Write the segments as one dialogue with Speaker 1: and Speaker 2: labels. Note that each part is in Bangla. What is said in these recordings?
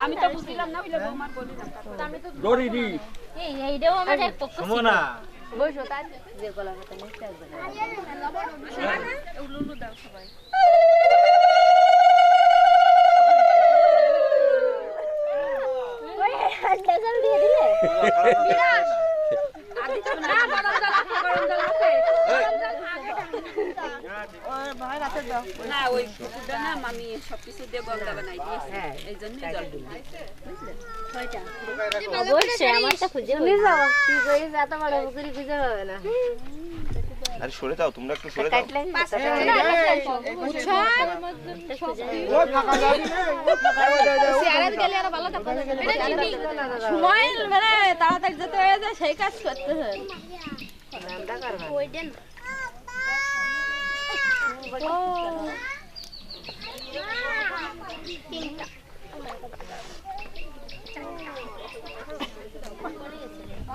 Speaker 1: আমি তো বুঝলাম না বলে বৌমার বলি না আমি তো
Speaker 2: দড়ি দি
Speaker 3: এইটাও আমার এক পক্ষ
Speaker 2: সমনা
Speaker 3: বসো তার যে গলা কথা নিতে আসবে না
Speaker 1: লুলু দাও সবাই
Speaker 3: ওই হাতটা জল দিয়ে দিলে
Speaker 1: আদি তো না গরম জল আছে গরম জল আছে
Speaker 4: ওই ভাই রাতে দাও
Speaker 1: না ওই কুকুরটা না আমি সবকিছু দিয়ে গঙ্গা বানাই দিয়েছি এই জন্যই জল দিলাম
Speaker 3: ছয়টা অবশ্যই আমারটা খুঁজে নিয়ে যাও কি কই এত বড় পুকুরি খুঁজে পাবে না
Speaker 5: আরে সরে যাও তোমরা একটু সরে যাও
Speaker 4: ওই ফাঁকা যাবি না
Speaker 3: সিয়ারাত গেলে আর ভালো থাকবে সময় মানে তাড়াতাড়ি যেতে হয়ে যায় সেই কাজ করতে হয় নামটা করবা ওই দেন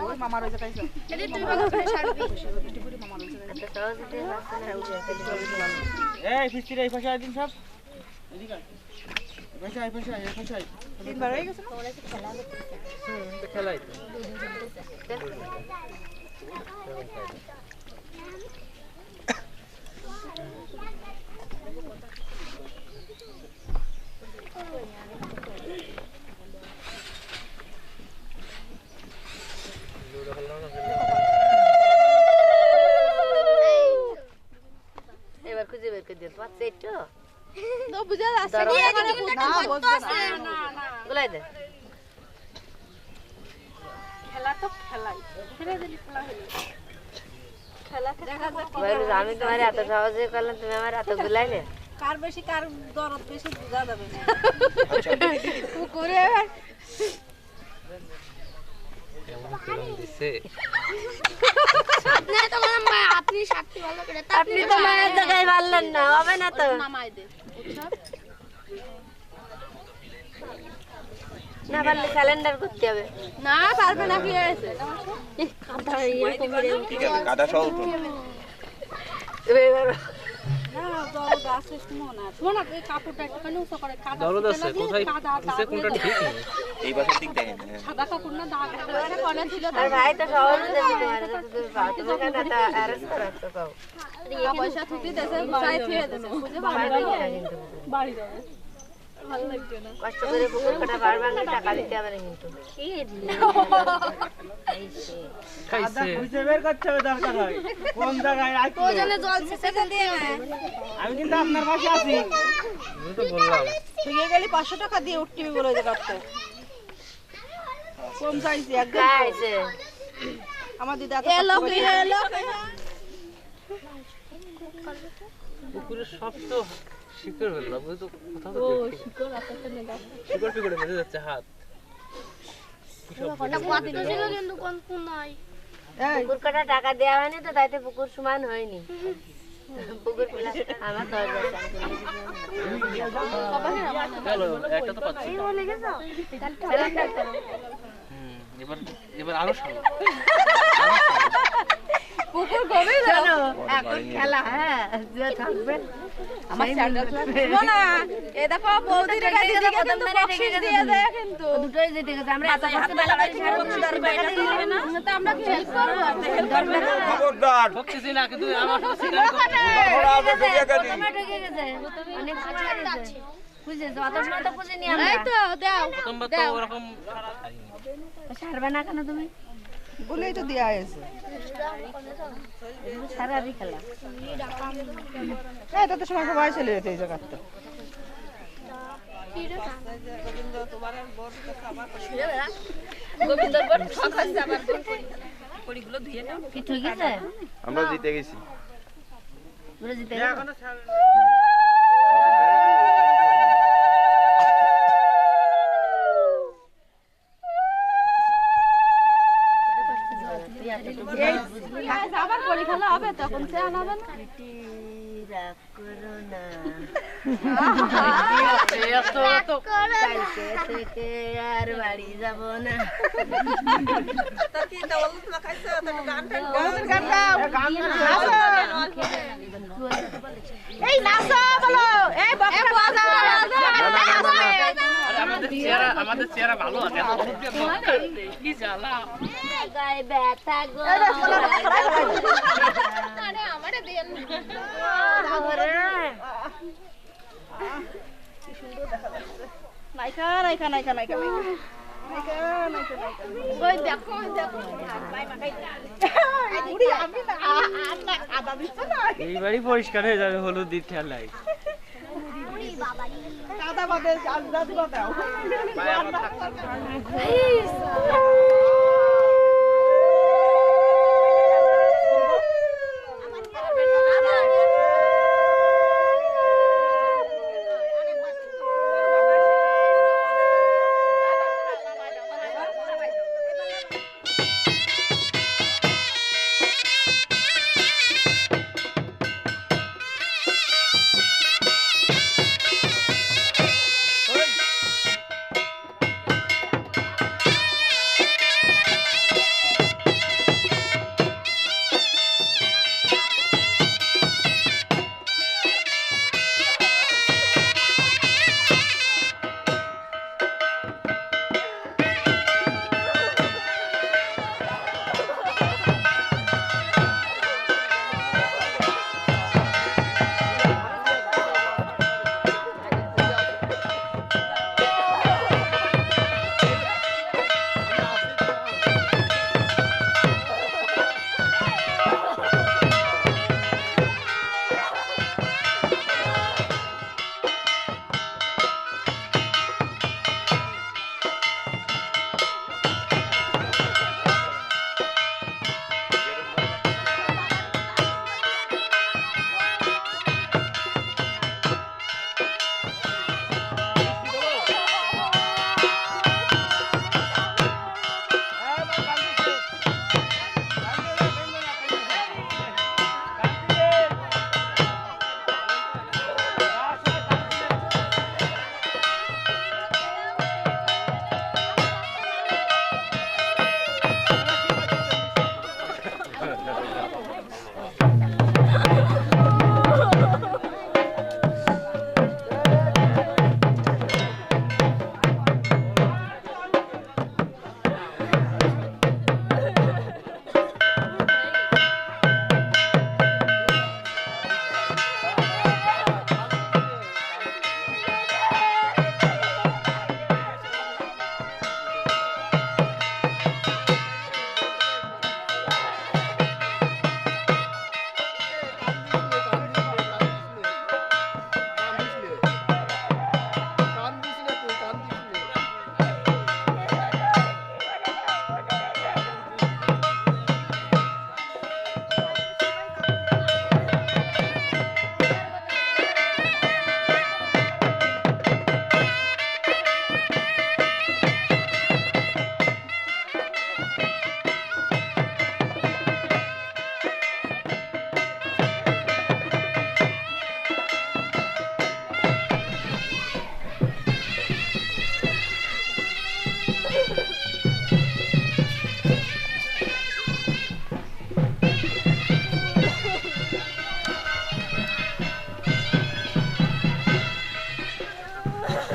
Speaker 4: ওই মামার ওই জায়গায় যাও
Speaker 3: এদি তুই ভালো করে ছাড়বি
Speaker 4: মামার ওই জায়গায়
Speaker 3: এত সহজ দিয়ে পারছ না উঠে
Speaker 2: এই ফিস্তির এই পাশে দিন সব এদিকে এই পাশে
Speaker 4: তিনবার হয়ে গেছে না
Speaker 2: খেলাই
Speaker 3: এবার খুঁজে বের করে দিতে পারছে একটু
Speaker 4: তো বুঝা যাচ্ছে না বুঝবে না
Speaker 3: গুলাই দে
Speaker 1: খেলা তো খেলাই ছেড়ে দিলি খেলা হলো খেলা দেখা যাক
Speaker 3: বলে আমি তোমার এত সহজে করলাম তুমি আমার এত গুলাইলে
Speaker 1: কার বেশি কার দরদ বেশি বোঝা যাবে না
Speaker 4: পুকুরে
Speaker 3: আপনি তো মায়ের জায়গায় পারলেন না হবে না তো
Speaker 1: নামাই দে
Speaker 3: না পারলে ক্যালেন্ডার করতে হবে
Speaker 1: না পারবে না কি হয়েছে
Speaker 3: কাঁথা এরকম
Speaker 5: ঠিক আছে কাদা সহ উঠুন
Speaker 3: এবার
Speaker 1: না দরদ আছে শোনা শোনা এই কাপড়টা একটুখানি উঁচু করে কাদা
Speaker 2: দরদ আছে কোথায় নিচে কোনটা ঠিক নেই
Speaker 5: এই পাশের দিক দেখেন
Speaker 1: সাদা কাপড় না দাগ করে কোনে ছিল
Speaker 3: আর ভাই তো সহজে দেবে তোমার তুমি পাও তুমি কাঁথাটা অ্যারেঞ্জ করে রাখতে পাও
Speaker 1: পয়সা থুতি দেশে গুছাই থুয়ে দেছে বুঝে পারবে না বাড়ি যাবে ভালো লাগছে না
Speaker 3: কষ্ট করে পুকুর কাটা পারবা না টাকা দিতে হবে না কিন্তু
Speaker 2: খাইছে খুঁজে বের করতে হবে দরকার হয় কোন জায়গায় রাখতে
Speaker 3: ওজনে জল সেটা দিয়ে
Speaker 2: আমি কিন্তু আপনার পাশে আছি আমি তো বললাম
Speaker 4: তুই গেলি 500 টাকা দিয়ে উঠবি বলে যে কাটতে কম চাইছি একদম
Speaker 3: গাইছে
Speaker 4: আমার দিদা
Speaker 1: এলো কি এলো
Speaker 2: পুকুরের সব তো শিকড় হলো না বুঝতো কোথাও তো শিকড় আপাতত নেই শিকড় ফিকড়ে মেজে যাচ্ছে হাত
Speaker 4: এই
Speaker 3: পুকুর কাটা টাকা দেওয়া হয়নি তো তাইতে পুকুর সমান হয়নি পুকুর আমার 10,000
Speaker 2: চলো একটা তো পাচ্ছি এবার এবার আরো সামনে
Speaker 1: পুকুর গভীর
Speaker 3: চলো এখন খেলা হ্যাঁ যে থাকবে
Speaker 1: আমার স্যান্ডেল না এই দেখো বৌদি রেখে দিদি কিন্তু বকশিশ দিয়ে দেয় কিন্তু
Speaker 3: দুটোই যেতে গেছে আমরা এত কষ্ট বেলা করে সারা বছর টাকা দিলে না
Speaker 1: তো আমরা কি হেল্প করব
Speaker 5: খবরদার
Speaker 2: ঠকতেছি না কিন্তু আমার সাথে সিগারেট
Speaker 5: ওরা আগে ঢুকে গেছে
Speaker 3: প্রথমে ঢুকে গেছে অনেক সময় গেছে বুঝে যত সময় তো বুঝে নি আমরা
Speaker 1: এই তো দাও
Speaker 2: প্রথমবার তো ওরকম
Speaker 3: ছাড়বে না কেন তুমি
Speaker 4: বলেই তো দেয়া আছে
Speaker 3: সারাদি খেলা
Speaker 4: এটা তো সময় সবাই চলে যেতে এই জায়গাটা
Speaker 1: গোবিন্দর বড় ঠক আছে আবার পড়িগুলো ধুয়ে নাও
Speaker 3: কি ঠিক আছে
Speaker 5: আমরা জিতে গেছি
Speaker 3: পুরো জিতে
Speaker 1: আবার পরীক্ষা হবে তখন সে আনাবেন
Speaker 4: রাগ করো না কালকে থেকে আর বাড়ি যাব না এই নাচো বলো এই বকরা বাজাও
Speaker 2: আমাদের চেহারা ভালো আছে কি জ্বালা
Speaker 4: গায়ে ব্যথা গো
Speaker 3: আরে আমারে দেন
Speaker 1: নাইকা নাইকা নাইকা নাইকা
Speaker 3: ওই দেখো দেখো
Speaker 2: এই বাড়ি পরিষ্কার হয়ে যাবে হলুদ দিয়ে ঠেলাই
Speaker 1: কাদা বাদে দাদু দাও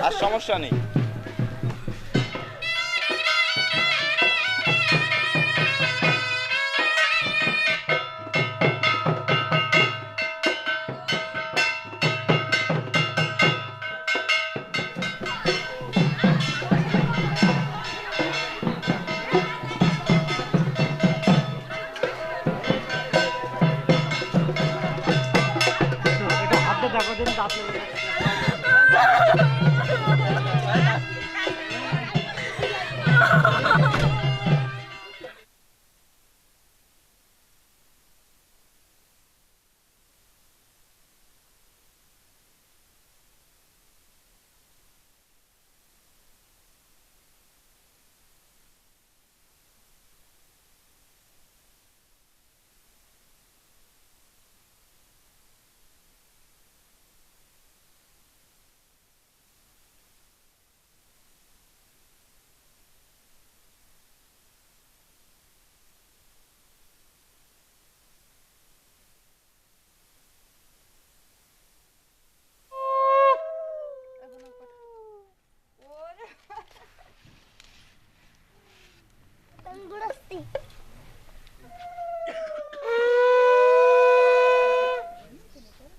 Speaker 5: আর সমস্যা নেই।
Speaker 2: এটা হাতে দেখো দিন দাঁত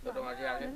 Speaker 2: ছোট মাঝি আগে